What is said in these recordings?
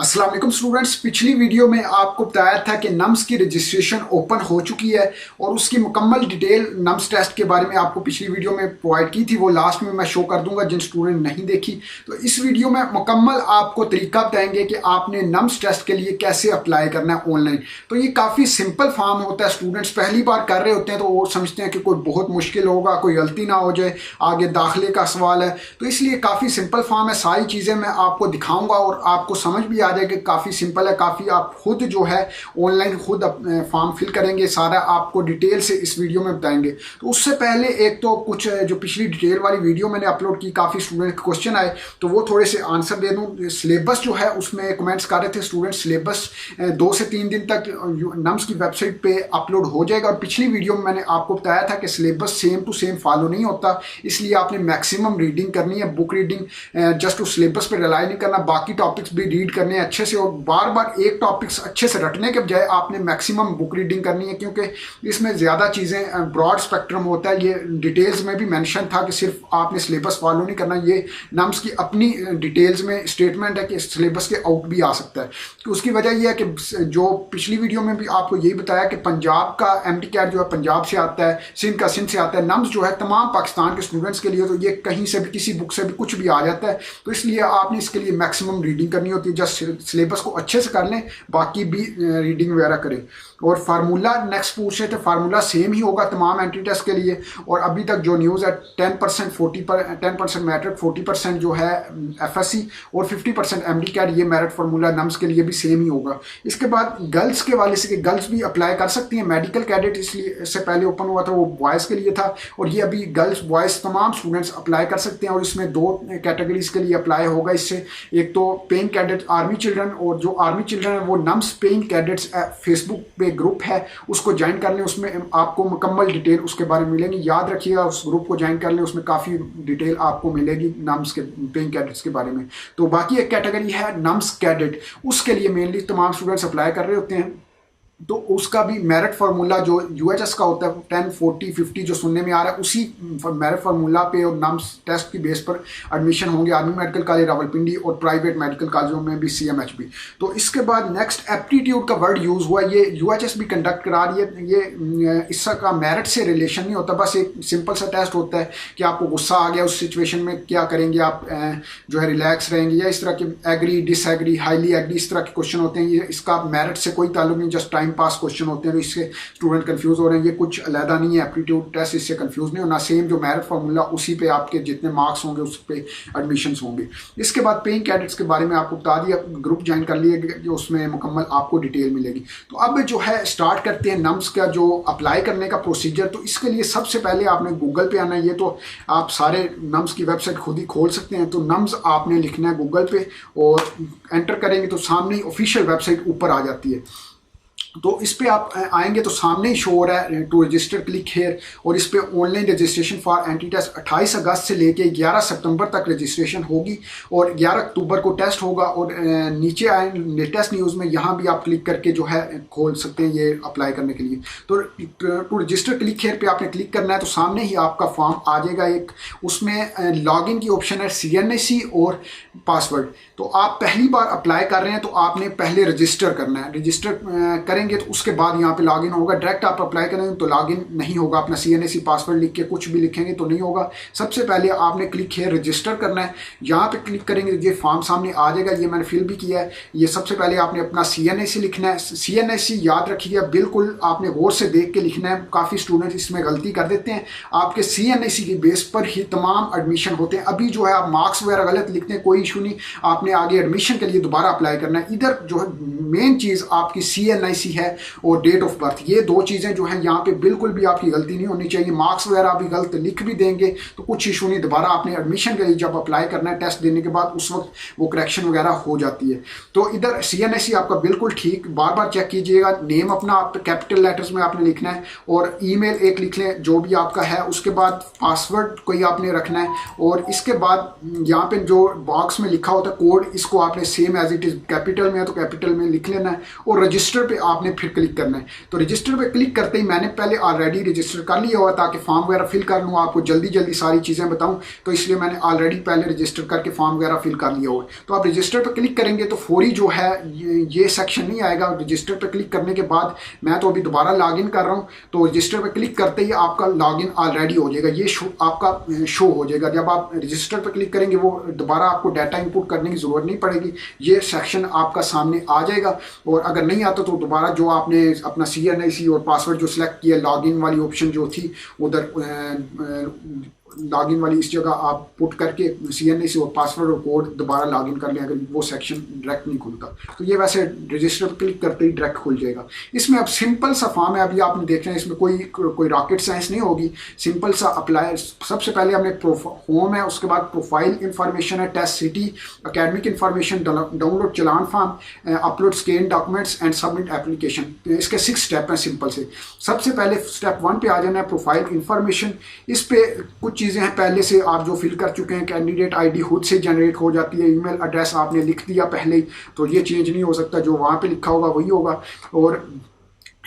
अस्सलाम वालेकुम स्टूडेंट्स, पिछली वीडियो में आपको बताया था कि नम्स की रजिस्ट्रेशन ओपन हो चुकी है और उसकी मुकम्मल डिटेल नम्स टेस्ट के बारे में आपको पिछली वीडियो में प्रोवाइड की थी। वो लास्ट में मैं शो कर दूंगा जिन स्टूडेंट नहीं देखी। तो इस वीडियो में मुकम्मल आपको तरीका बताएंगे कि आपने नम्स टेस्ट के लिए कैसे अप्लाई करना है ऑनलाइन। तो ये काफ़ी सिंपल फॉर्म होता है। स्टूडेंट्स पहली बार कर रहे होते हैं तो वो समझते हैं कि कोई बहुत मुश्किल होगा, कोई गलती ना हो जाए, आगे दाखिले का सवाल है। तो इसलिए काफ़ी सिंपल फॉर्म है। सारी चीज़ें मैं आपको दिखाऊंगा और आपको समझ भी आ जाएगी। काफ़ी सिंपल है, काफ़ी आप खुद जो है ऑनलाइन खुद फॉर्म फिल करेंगे, सारा आपको डिटेल से इस वीडियो में बताएंगे। तो उससे पहले एक तो कुछ जो पिछली डिटेल वाली वीडियो मैंने अपलोड की, काफ़ी स्टूडेंट के क्वेश्चन आए तो वो थोड़े से आंसर दे दूँ। सिलेबस जो है उसमें कमेंट्स कर रहे थे स्टूडेंट, सिलेबस 2 से 3 दिन तक नम्स की वेबसाइट पे अपलोड हो जाएगा। और पिछली वीडियो में मैंने आपको बताया था कि syllabus same to same follow नहीं होता, इसलिए आपने मैक्सिमम रीडिंग करनी है, बुक रीडिंग, जस्ट उस सिलेबस पे रिलाई नहीं करना, बाकी टॉपिक्स भी रीड करने हैं अच्छे से। और बार बार एक टॉपिक्स अच्छे से रटने के बजाय आपने मैक्सिमम बुक रीडिंग करनी है, क्योंकि इसमें ज़्यादा चीज़ें ब्रॉड स्पेक्ट्रम होता है। ये डिटेल्स में भी मेंशन था कि सिर्फ आपने सिलेबस फॉलो नहीं करना, ये नम्स की अपनी डिटेल्स में स्टेटमेंट है कि सिलेबस के आउट भी आ सकता है। तो उसकी वजह यह है कि जो पिछली वीडियो में भी आपको यही बताया कि पंजाब का MT-CAT जो है पंजाब से आता है, सिंध का सिंध से आता है, नम्स जो है तमाम पाकिस्तान के स्टूडेंट्स के लिए, तो ये कहीं से भी किसी बुक से भी कुछ भी आ जाता है। तो इसलिए आपने इसके लिए मैक्सिमम रीडिंग करनी होती है। जस्ट सिलेबस को अच्छे से कर लें, बाकी भी रीडिंग वगैरह करें। और फार्मूला नेक्स्ट पूछ रहे थे, फार्मूला सेम ही होगा तमाम एंट्री टेस्ट के लिए। और अभी तक जो न्यूज़ है 10% मैट्रिक, 40% जो है FSC और 50% MT-CAT, ये मेरिट फार्मूला नम्स के लिए भी सेम ही होगा। इसके बाद गर्ल्स के वाले से कि गर्ल्स भी अप्लाई कर सकती हैं। मेडिकल कैडेट इसलिए इससे पहले ओपन हुआ था, वो बॉयज़ के लिए था, और ये अभी गर्ल्स बॉयज़ तमाम स्टूडेंट्स अप्लाई कर सकते हैं। और इसमें 2 कैटेगरीज के लिए अप्लाई होगा इससे। एक तो पेइंग कैडेट आर्मी चिल्ड्रन, और जो आर्मी चिल्ड्रन है वो नम्स पेइंग कैडेट्स फेसबुक पे ग्रुप है, उसको ज्वाइन कर लें। उसमें आपको मुकम्मल डिटेल उसके बारे में मिलेंगी। याद रखिएगा, उस ग्रुप को ज्वाइन कर लें, उसमें काफ़ी डिटेल आपको मिलेगी नम्स के पेइंग कैडेट्स के बारे में। तो बाकी एक कैटेगरी है नम्स कैडेट, उसके लिए मेनली तमाम स्टूडेंट्स अप्लाई कर रहे होते हैं। तो उसका भी मेरिट फार्मूला जो UHS का होता है 10, 40, 50 जो सुनने में आ रहा है, उसी मेरिट फार्मूला पे और नम्स टेस्ट की बेस पर एडमिशन होंगे आर्मी मेडिकल कॉलेज रावलपिंडी और प्राइवेट मेडिकल कॉलेजों में भी CMHB। तो इसके बाद नेक्स्ट एप्टीट्यूड का वर्ड यूज़ हुआ, ये UHS भी कंडक्ट करा रही है। ये इसका मेरिट से रिलेशन नहीं होता, बस एक सिंपल सा टेस्ट होता है कि आपको गुस्सा आ गया, उस सिचुएशन में क्या करेंगे आप, जो है रिलैक्स रहेंगे या इस तरह के एग्री, डिसएग्री, हाईली एग्री, इस तरह के क्वेश्चन होते हैं। ये इसका मेरिट से कोई ताल्लुक नहीं, जस्ट टाइम पास क्वेश्चन होते हैं। तो इससे स्टूडेंट कंफ्यूज हो रहे हैं, ये कुछ अलग नहीं है एप्टीट्यूड टेस्ट, इससे कंफ्यूज नहीं होना। सेम जो मेरिट फार्मूला उसी पे आपके जितने मार्क्स होंगे उस पे एडमिशंस होंगे। इसके बाद पेइंग कैडेट्स के बारे में आपको बता दिया, ग्रुप ज्वाइन कर लिए, उसमें मुकम्मल आपको डिटेल मिलेगी। तो अब जो है स्टार्ट करते हैं नम्स का जो अप्लाई करने का प्रोसीजर। तो इसके लिए सबसे पहले आपने गूगल पे आना है। ये तो आप सारे नम्स की वेबसाइट खुद ही खोल सकते हैं। तो नम्स आपने लिखना है गूगल पे और एंटर करेंगे तो सामने ही ऑफिशियल वेबसाइट ऊपर आ जाती है। तो इस पे आप आएंगे तो सामने ही शो हो रहा है टू रजिस्टर क्लिक हेयर, और इस पे ऑनलाइन रजिस्ट्रेशन फॉर एंटी-टेस्ट 28 अगस्त से लेके 11 सितंबर तक रजिस्ट्रेशन होगी और 11 अक्टूबर को टेस्ट होगा। और नीचे आए लेटेस्ट न्यूज़ में, यहाँ भी आप क्लिक करके जो है खोल सकते हैं ये अप्लाई करने के लिए। तो टू रजिस्टर क्लिक हेयर पे आपने क्लिक करना है तो सामने ही आपका फॉर्म आ जाएगा एक, उसमें लॉगिन की ऑप्शन है, CNIC और पासवर्ड। तो आप पहली बार अप्लाई कर रहे हैं तो आपने पहले रजिस्टर करना है। रजिस्टर करेंगे तो उसके बाद यहाँ पे लॉगिन होगा। डायरेक्ट आप अप्लाई करेंगे तो लॉगिन नहीं होगा, अपना CNIC पासवर्ड लिख के कुछ भी लिखेंगे तो नहीं होगा। सबसे पहले आपने क्लिक है रजिस्टर करना है। यहाँ पे क्लिक करेंगे तो ये फॉर्म सामने आ जाएगा, ये मैंने फिल भी किया है। ये सबसे पहले आपने अपना CNIC लिखना है। CNIC याद रखिएगा, बिल्कुल आपने गौर से देख के लिखना है। काफ़ी स्टूडेंट इसमें गलती कर देते हैं। आपके CNIC की बेस पर ही तमाम एडमिशन होते हैं। अभी जो है आप मार्क्स वगैरह गलत लिखते हैं, कोई इशू नहीं, आपने आगे एडमिशन के लिए दोबारा अप्लाई करना है। इधर जो है मेन चीज़ आपकी CNIC है और डेट ऑफ बर्थ, ये 2 चीज़ें जो हैं यहाँ पे बिल्कुल भी आपकी गलती नहीं होनी चाहिए। मार्क्स वगैरह भी गलत लिख भी देंगे तो कुछ इशू नहीं, दोबारा आपने एडमिशन के लिए जब अप्लाई करना है टेस्ट देने के बाद उस वक्त वो करेक्शन वगैरह हो जाती है। तो इधर CNIC आपका बिल्कुल ठीक, बार बार चेक कीजिएगा। नेम अपना आप कैपिटल लेटर्स में आपने लिखना है और ईमेल एक लिख लें जो भी आपका है। उसके बाद पासवर्ड कोई आपने रखना है और इसके बाद यहाँ पे जो बॉक्स में लिखा होता है कोड, इसको आपने same as it is capital में है तो कैपिटल में लिख लेना है और रजिस्टर पे आप आपने फिर क्लिक करना है। तो रजिस्टर पे क्लिक करते ही मैंने पहले ऑलरेडी रजिस्टर कर लिया हुआ ताकि फॉर्म वगैरह फिल कर लूँ, आपको जल्दी जल्दी सारी चीज़ें बताऊँ, तो इसलिए मैंने ऑलरेडी पहले रजिस्टर करके फॉर्म वगैरह फिल कर लिया हुआ है। तो आप रजिस्टर पर क्लिक करेंगे तो फौरी जो है ये सेक्शन नहीं आएगा। रजिस्टर पर क्लिक करने के बाद मैं तो अभी दोबारा लॉगिन कर रहा हूँ, तो रजिस्टर पर क्लिक करते ही आपका लॉगिन ऑलरेडी हो जाएगा, ये आपका शो हो जाएगा। जब आप रजिस्टर पर क्लिक करेंगे वो दोबारा आपको डाटा इनपुट करने की ज़रूरत नहीं पड़ेगी, ये सेक्शन आपका सामने आ जाएगा। और अगर नहीं आता तो दोबारा जो आपने अपना CNIC और पासवर्ड जो सिलेक्ट किया, लॉगिन वाली ऑप्शन जो थी उधर लॉगिन वाली इस जगह आप पुट करके CNIC और पासवर्ड और कोड दोबारा लॉगिन कर लें अगर वो सेक्शन डायरेक्ट नहीं खुलता। तो ये वैसे रजिस्टर पर क्लिक करते ही डायरेक्ट खुल जाएगा। इसमें अब सिंपल सा फॉर्म है, अभी आपने देखना है, इसमें कोई रॉकेट साइंस नहीं होगी, सिंपल सा अप्लाई। सबसे पहले हमने होम है, उसके बाद प्रोफाइल इंफॉर्मेशन है, test city, academic information, download challan form, upload scan documents and submit application. इसके 6 स्टेप हैं सिंपल से। सबसे पहले स्टेप 1 पे आ जाना है, प्रोफाइल इंफॉर्मेशन। इस पे कुछ चीज़ें हैं पहले से आप जो फिल कर चुके हैं, कैंडिडेट ID खुद से जनरेट हो जाती है, ईमेल एड्रेस आपने लिख दिया पहले ही, तो ये चेंज नहीं हो सकता, जो वहाँ पे लिखा होगा वही होगा। और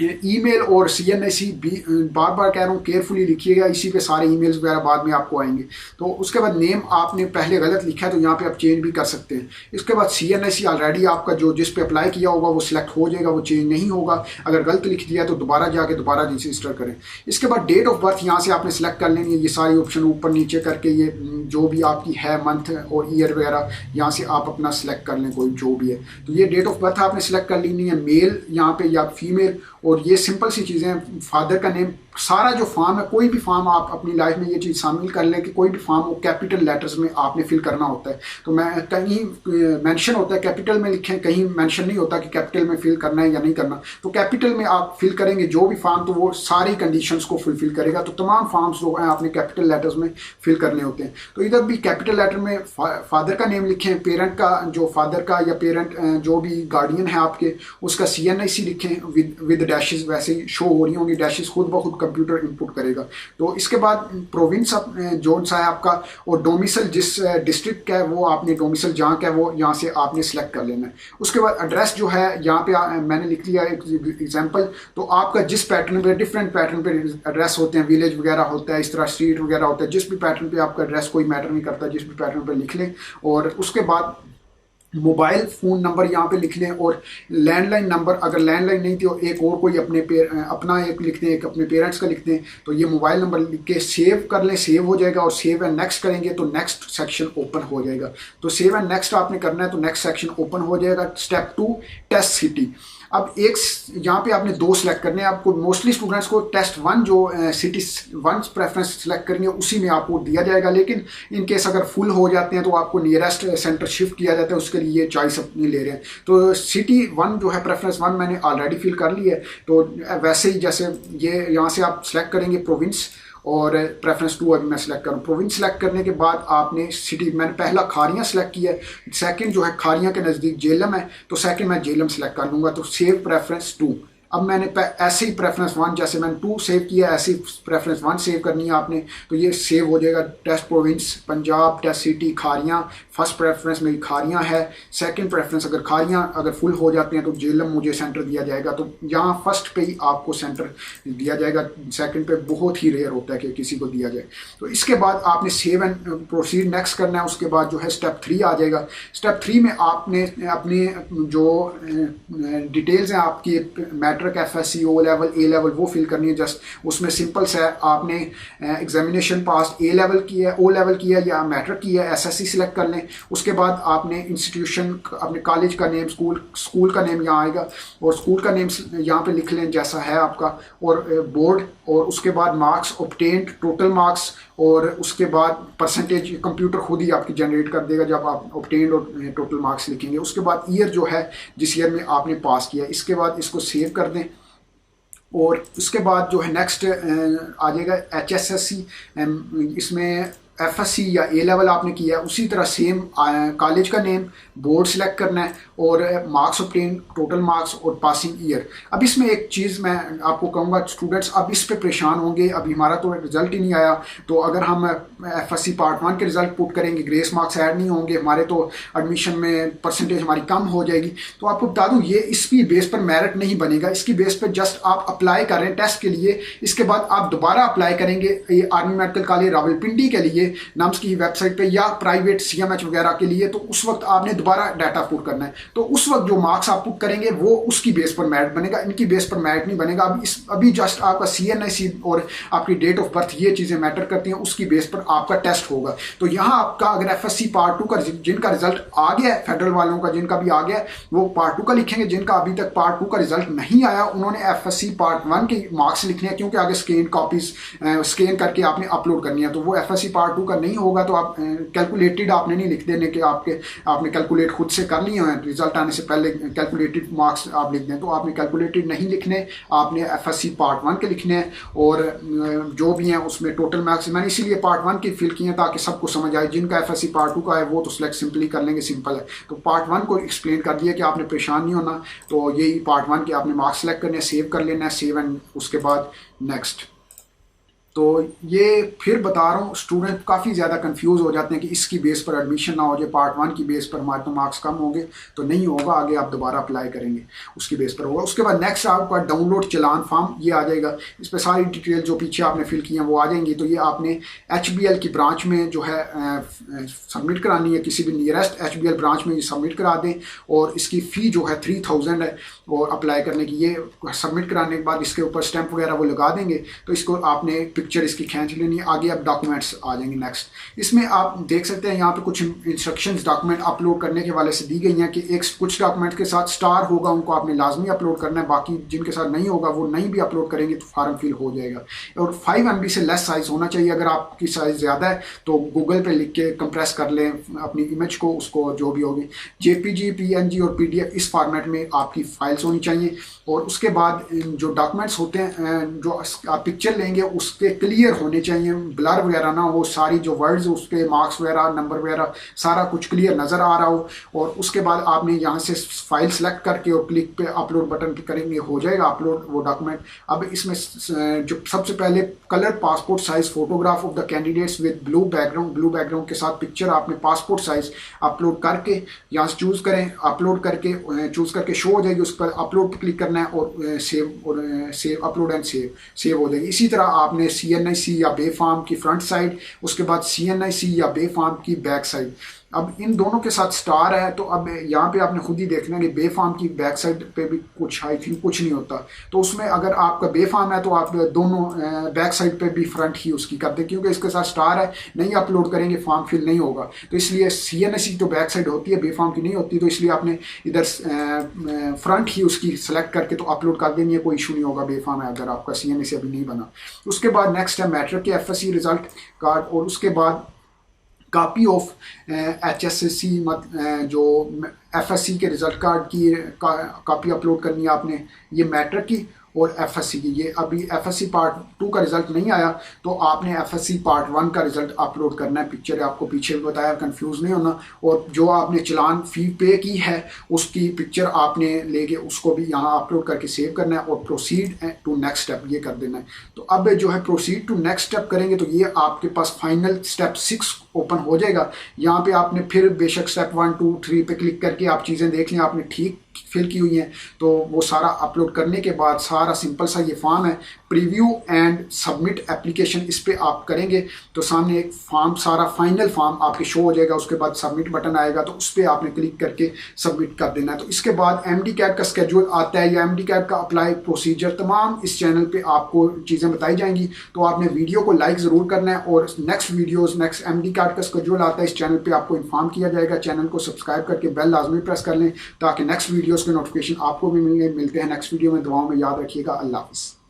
ईमेल और CNIC भी बार बार कह रहा हूँ केयरफुली लिखिएगा, इसी पे सारे ईमेल्स वगैरह बाद में आपको आएंगे। तो उसके बाद नेम आपने पहले गलत लिखा है तो यहाँ पे आप चेंज भी कर सकते हैं। इसके बाद CNIC ऑलरेडी आपका जो जिस पे अप्लाई किया होगा वो सिलेक्ट हो जाएगा, वो चेंज नहीं होगा। अगर गलत लिख दिया तो दोबारा जाके दोबारा रजिस्टर करें। इसके बाद डेट ऑफ बर्थ यहाँ से आपने सेलेक्ट कर लेनी है, ये सारी ऑप्शन ऊपर नीचे करके, ये जो भी आपकी है मंथ और ईयर वगैरह यहाँ से आप अपना सेलेक्ट कर लें, कोई जो भी है। तो ये डेट ऑफ बर्थ आपने सेलेक्ट कर लेनी है, मेल यहाँ पे या फीमेल। और ये सिंपल सी चीज़ें हैं, फादर का नेम। सारा जो फॉर्म है, कोई भी फॉर्म आप अपनी लाइफ में ये चीज़ शामिल कर लें कि कोई भी फॉर्म वो कैपिटल लेटर्स में आपने फिल करना होता है। तो मैं कहीं मेंशन होता है कैपिटल में लिखें, कहीं मेंशन नहीं होता कि कैपिटल में फिल करना है या नहीं करना। तो कैपिटल में आप फिल करेंगे जो भी फॉर्म, तो वो सारी कंडीशंस को फुलफिल करेगा। तो तमाम फॉर्म्स जो हैं आपने कैपिटल लेटर्स में फिल करने होते हैं। तो इधर भी कैपिटल लेटर में फादर का नेम लिखें, पेरेंट का, जो फादर का या पेरेंट जो भी गार्डियन है आपके, उसका CNIC लिखें विद डैशेस, वैसे ही शो हो रही होंगी डैशेस, खुद ब खुद कंप्यूटर इनपुट करेगा। तो इसके बाद प्रोविंस जोन सा है आपका, और डोमिसल जिस डिस्ट्रिक्ट का है वो आपने डोमिसल जहाँ का है वो यहाँ से आपने सेलेक्ट कर लेना है। उसके बाद एड्रेस जो है यहाँ पे मैंने लिख लिया एक एग्जांपल। तो आपका जिस पैटर्न पे, डिफरेंट पैटर्न पे एड्रेस होते हैं, विलेज वगैरह होता है, इस तरह स्ट्रीट वगैरह होता है, जिस भी पैटर्न पे आपका एड्रेस कोई मैटर नहीं करता, जिस भी पैटर्न पे लिख लें। और उसके बाद मोबाइल फ़ोन नंबर यहाँ पे लिख लें, और लैंडलाइन नंबर, अगर लैंडलाइन नहीं थी तो एक और कोई अपना एक लिख दें, एक अपने पेरेंट्स का लिख दें। तो ये मोबाइल नंबर लिख के सेव कर लें, सेव हो जाएगा। और सेव एंड नेक्स्ट करेंगे तो नेक्स्ट सेक्शन ओपन हो जाएगा। तो सेव एंड नेक्स्ट आपने करना है तो नेक्स्ट सेक्शन ओपन हो जाएगा। Step 2, test city. अब एक यहाँ पे आपने 2 सेलेक्ट करने हैं। आपको मोस्टली स्टूडेंट्स को टेस्ट 1 जो सिटी 1 प्रेफरेंस सेलेक्ट करेंगे उसी में आपको दिया जाएगा, लेकिन इन केस अगर फुल हो जाते हैं तो आपको नियरेस्ट सेंटर शिफ्ट किया जाता है, उसके लिए ये चॉइस अपनी ले रहे हैं। तो सिटी 1 जो है प्रेफरेंस 1 मैंने ऑलरेडी फिल कर ली है। तो वैसे ही जैसे ये यहाँ से आप सेलेक्ट करेंगे प्रोविंस, और प्रेफरेंस 2 अभी मैं सेलेक्ट करूँ। प्रोविंस सेलेक्ट करने के बाद आपने सिटी, मैंने पहला खारियाँ सेलेक्ट किया है, सेकंड जो है खारियाँ के नज़दीक जेलम है, तो सेकंड मैं जेलम सेलेक्ट कर लूँगा। तो सेव प्रेफरेंस 2। अब मैंने ऐसे ही प्रेफरेंस 1, जैसे मैंने 2 सेव किया, ऐसे ही प्रेफरेंस 1 सेव करनी है आपने। तो ये सेव हो जाएगा। Test province Punjab, test city Kharian, first preference मेरी खारियाँ है। सेकंड प्रेफरेंस अगर खारियाँ अगर फुल हो जाते हैं तो जेलम मुझे सेंटर दिया जाएगा। तो यहाँ फर्स्ट पे ही आपको सेंटर दिया जाएगा, सेकंड पे बहुत ही रेयर होता है कि किसी को दिया जाए। तो इसके बाद आपने सेव एंड प्रोसीड नेक्स्ट करना है। उसके बाद जो है स्टेप 3 आ जाएगा। स्टेप 3 में आपने अपने जो डिटेल्स हैं आपकी matric, FSC, O level, A level, वो फिल करनी है। जस्ट उसमें सिंपल सा है, आपने एग्जामिनेशन पास A लेवल किया है, O लेवल किया है या मैट्रिक किया है, SSC सिलेक्ट कर लें। उसके बाद आपने इंस्टीट्यूशन, अपने कॉलेज का नेम, स्कूल का नेम यहाँ आएगा, और स्कूल का नेम यहाँ पे लिख लें जैसा है आपका, और बोर्ड, और उसके बाद मार्क्स ऑब्टेन्ड, टोटल मार्क्स, और उसके बाद परसेंटेज कंप्यूटर खुद ही आपकी जनरेट कर देगा जब आप ऑब्टेन्ड और टोटल मार्क्स लिखेंगे। उसके बाद ईयर जो है जिस ईयर में आपने पास किया, इसके बाद इसको सेव कर दें। और उसके बाद जो है नेक्स्ट आ जाएगा HSSC। इसमें FSC या A लेवल आपने किया, उसी तरह सेम कॉलेज का नेम, बोर्ड सेलेक्ट करना है, और मार्क्स ऑब्टेन, टोटल मार्क्स और पासिंग ईयर। अब इसमें एक चीज़ मैं आपको कहूँगा स्टूडेंट्स, अब इस पे परेशान होंगे, अभी हमारा तो रिजल्ट ही नहीं आया, तो अगर हम FSC पार्ट 1 के रिजल्ट पुट करेंगे, ग्रेस मार्क्स ऐड नहीं होंगे हमारे, तो एडमिशन में परसेंटेज हमारी कम हो जाएगी। तो आपको बता दूं ये इसकी बेस पर मेरिट नहीं बनेगा, इसकी बेस पर जस्ट आप अप्लाई कर रहे हैं टेस्ट के लिए, इसके बाद आप दोबारा अप्लाई करेंगे ये आर्मी मेडिकल कॉलेज रावलपिंडी के लिए नम्स की वेबसाइट पे या प्राइवेट CMH वगैरह के लिए, तो उस वक्त आपने दोबारा डाटा पुट करना है। तो उस वक्त जो मार्क्स आप पुट करेंगे वो उसकी बेस पर मेरिट बनेगा, इनकी बेस पर मेरिट नहीं बनेगा। अभी जस्ट आपका CNIC और आपकी डेट ऑफ बर्थ ये चीज़ें मैटर करती हैं, उसकी बेस पर आपका टेस्ट होगा। तो यहाँ आपका अगर FSC पार्ट 2 का जिनका रिजल्ट आ गया है, फेडरल वालों का जिनका भी आ गया है, वो पार्ट 2 का लिखेंगे। जिनका अभी तक पार्ट 2 का रिजल्ट नहीं आया उन्होंने FSC पार्ट 1 के मार्क्स लिखने हैं, क्योंकि आगे स्कैन करके आपने अपलोड करनी है। तो वो FSC पार्ट 2 का नहीं होगा, तो आप कैलकुलेटेड आपने नहीं लिख देने के, आपने कैलकुलेट खुद से कर लिए हैं, रिजल्ट आने से पहले कैलकुलेटेड मार्क्स आप लिख दें, तो आपने कैलकुलेटेड नहीं लिखने, आपने FSC पार्ट 1 के लिखने हैं। और जो भी हैं उसमें टोटल मार्क्स मैंने इसीलिए पार्ट 1 की फिल किए हैं ताकि सबको समझ आए। जिनका FSC पार्ट 2 का है वो तो सिलेक्ट सिंपली कर लेंगे, सिंपल है। तो पार्ट 1 को एक्सप्लेन कर दिया कि आपने परेशान नहीं होना, तो यही पार्ट 1 के आपने मार्क्स सेलेक्ट करने हैं, सेव कर लेना है, सेव एंड उसके बाद नेक्स्ट। तो ये फिर बता रहा हूँ, स्टूडेंट काफ़ी ज़्यादा कंफ्यूज हो जाते हैं कि इसकी बेस पर एडमिशन ना हो जाए, पार्ट 1 की बेस पर हमारे तो मार्क्स कम होंगे, तो नहीं होगा, आगे आप दोबारा अप्लाई करेंगे उसकी बेस पर होगा। उसके बाद नेक्स्ट आपका डाउनलोड चलान फॉर्म ये आ जाएगा, इस पर सारी डिटेल जो पीछे आपने फिल की हैं वो आ जाएंगी। तो ये आपने HBL की ब्रांच में जो है सबमिट करानी है, किसी भी नियरेस्ट HBL ब्रांच में ये सबमिट करा दें, और इसकी फ़ी जो है 3000 है और अप्लाई करने की। ये सबमिट कराने के बाद इसके ऊपर स्टैंप वगैरह वो लगा देंगे, तो इसको आपने पिक्चर इसकी खींच लेनी है। आगे अब डॉक्यूमेंट्स आ जाएंगे नेक्स्ट। इसमें आप देख सकते हैं यहाँ पे कुछ इंस्ट्रक्शंस डॉक्यूमेंट अपलोड करने के वाले से दी गई हैं कि कुछ डॉक्यूमेंट के साथ स्टार होगा, उनको आपने लाजमी अपलोड करना है, बाकी जिनके साथ नहीं होगा वो नहीं भी अपलोड करेंगे तो फॉर्म फिल हो जाएगा। और 5 MB से लेस साइज होना चाहिए, अगर आपकी साइज ज़्यादा है तो गूगल पे लिख के कंप्रेस कर लें अपनी इमेज को, उसको जो भी होगी JPG, PNG और PDF इस फॉर्मेट में आपकी फाइल्स होनी चाहिए। और उसके बाद जो डॉक्यूमेंट्स होते हैं, जो आप पिक्चर लेंगे उसके क्लियर होने चाहिए, ब्लर वगैरह ना हो, सारी जो वर्ड्स उसके मार्क्स वगैरह नंबर वगैरह सारा कुछ क्लियर नज़र आ रहा हो। और उसके बाद आपने यहाँ से फाइल सेलेक्ट करके और क्लिक पे अपलोड बटन पे करेंगे, हो जाएगा अपलोड वो डॉक्यूमेंट। अब इसमें जो सबसे पहले colour passport size photograph of the candidates with blue background के साथ पिक्चर आपने पासपोर्ट साइज अपलोड करके यहाँ से चूज़ करें, अपलोड करके चूज़ करके शो हो जाएगी, उस पर अपलोड पर क्लिक करना है और सेव अपलोड एंड सेव हो जाएगी। इसी तरह आपने CNIC या बे फार्म की फ्रंट साइड, उसके बाद CNIC या बे फार्म की बैक साइड, अब इन दोनों के साथ स्टार है। तो अब यहाँ पे आपने खुद ही देखना है कि बे फार्म की बैक साइड पे भी कुछ आई थिंक कुछ नहीं होता, तो उसमें अगर आपका बे फार्म है तो आप दोनों बैक साइड पे भी फ्रंट ही उसकी कर दें, क्योंकि इसके साथ स्टार है, नहीं अपलोड करेंगे फॉर्म फिल नहीं होगा। तो इसलिए CNIC तो बैक साइड होती है, बे फार्म की नहीं होती, तो इसलिए आपने इधर फ्रंट ही उसकी सेलेक्ट करके तो अपलोड कर देनी है, कोई इशू नहीं होगा बे फार्म है अगर आपका CNIC अभी नहीं बना। उसके बाद नेक्स्ट है मैट्रिक के FSC रिजल्ट कार्ड, और उसके बाद कॉपी ऑफ HSSC जो FSC के रिजल्ट कार्ड की कॉपी अपलोड करनी है आपने, ये मैट्रिक की और FSC की। ये अभी FSC पार्ट 2 का रिजल्ट नहीं आया, तो आपने FSC पार्ट 1 का रिजल्ट अपलोड करना है। पिक्चर आपको पीछे भी बताया, कंफ्यूज नहीं होना। और जो आपने चलान फी पे की है उसकी पिक्चर आपने लेके उसको भी यहाँ अपलोड करके सेव करना है, और प्रोसीड टू नेक्स्ट स्टेप ये कर देना है। तो अब जो है प्रोसीड टू नेक्स्ट स्टेप करेंगे तो ये आपके पास फाइनल स्टेप 6 ओपन हो जाएगा। यहाँ पे आपने फिर बेशक स्टेप 1 2 3 पे क्लिक करके आप चीज़ें देख लें, आपने ठीक फिल की हुई हैं, तो वो सारा अपलोड करने के बाद सारा सिंपल सा ये फॉर्म है, प्रीव्यू एंड सबमिट एप्लीकेशन, इस पे आप करेंगे तो सामने एक फॉर्म सारा फाइनल फॉर्म आपके शो हो जाएगा। उसके बाद सबमिट बटन आएगा, तो उस पर आपने क्लिक करके सबमिट कर देना है। तो इसके बाद MD-CAT का स्केड्यूल आता है, या MD-CAT का अप्लाई प्रोसीजर, तमाम इस चैनल पे आपको चीज़ें बताई जाएंगी। तो आपने वीडियो को लाइक ज़रूर करना है, और नेक्स्ट वीडियोज़ नेक्स्ट MD-CAT का स्केड्यूल आता है इस चैनल पर आपको इन्फॉर्म किया जाएगा। चैनल को सब्सक्राइब करके बेल लाजमी प्रेस कर लें ताकि नेक्स्ट वीडियोज़ के नोटिफिकेशन आपको भी मिलते हैं नेक्स्ट वीडियो में। दुआओं में याद रखिएगा। अल्लाह हाफ़िज़।